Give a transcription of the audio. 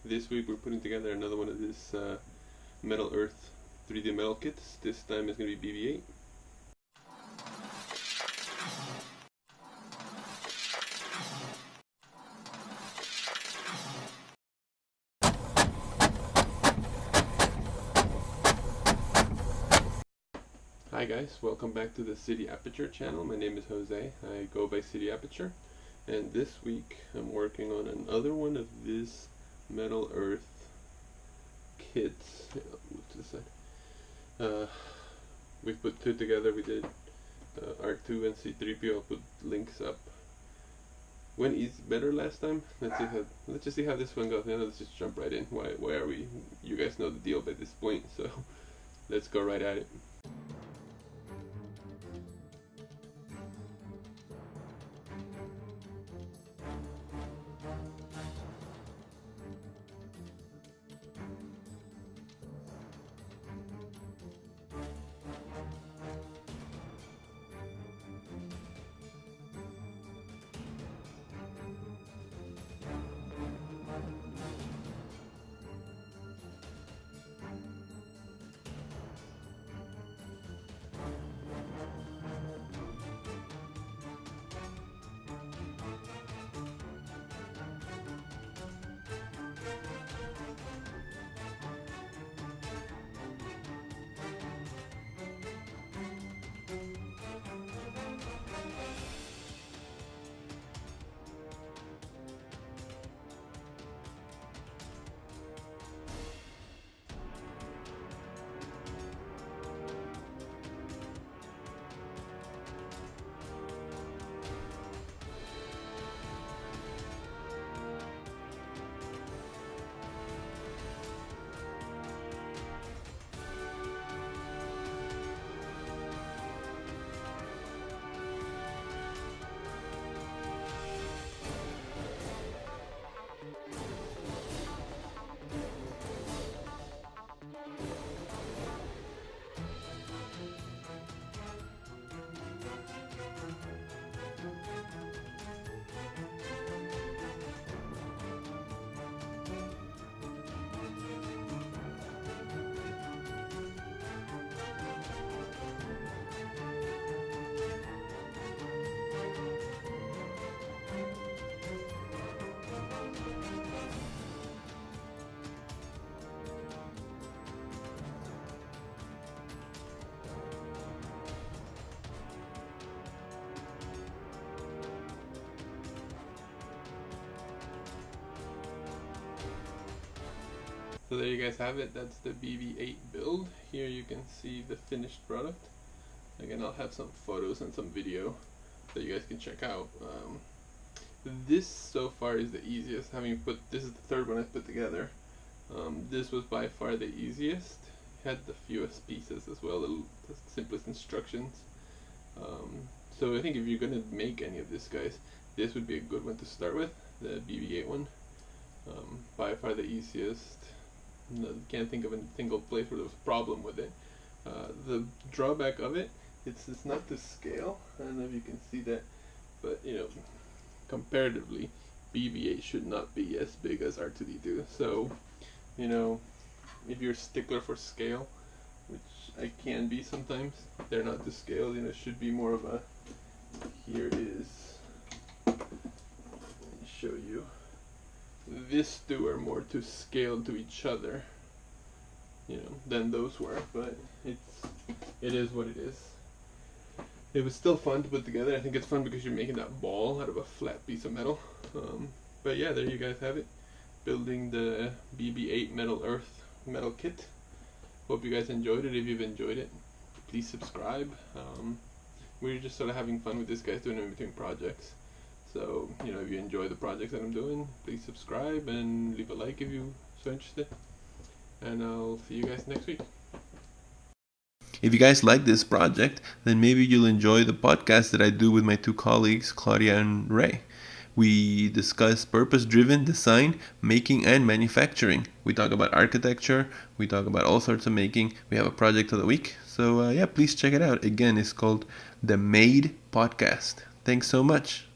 This week we're putting together another one of this Metal Earth 3D metal kits. This time it's going to be BB-8. Hi guys, welcome back to the City Aperture channel. My name is Jose. I go by City Aperture, and this week I'm working on another one of this Metal Earth kits. I'll move to the side. We put two together. We did R2 and C3PO. I'll put links up. Went easy better last time. Let's just see how this one goes. Let's just jump right in. Why are we? You guys know the deal by this point, so let's go right at it. So there you guys have it. That's the BB-8 build. Here you can see the finished product. Again, I'll have some photos and some video that you guys can check out. This so far is the easiest. This is the third one I've put together. This was by far the easiest. Had the fewest pieces as well, the simplest instructions. So I think if you're gonna make any of this, guys, this would be a good one to start with. The BB-8 one, by far the easiest. No, can't think of a single place where there was a problem with it. The drawback of it, it's not to scale. I don't know if you can see that, but comparatively, BB-8 should not be as big as R2-D2. So, if you're a stickler for scale, which I can be sometimes, they're not to scale. It should be more of a. Here is. Let me show you. This two are more to scale to each other, than those were, but it is what it is. It was still fun to put together. I think it's fun because you're making that ball out of a flat piece of metal. But yeah, there you guys have it. Building the BB-8 Metal Earth metal kit. Hope you guys enjoyed it. If you've enjoyed it, please subscribe. We're just sort of having fun with this, guys, doing it in between projects. So, if you enjoy the projects that I'm doing, please subscribe and leave a like if you're so interested. And I'll see you guys next week. If you guys like this project, then maybe you'll enjoy the podcast that I do with my two colleagues, Claudia and Ray. We discuss purpose-driven design, making, and manufacturing. We talk about architecture. We talk about all sorts of making. We have a project of the week. So, please check it out. Again, it's called The Made Podcast. Thanks so much.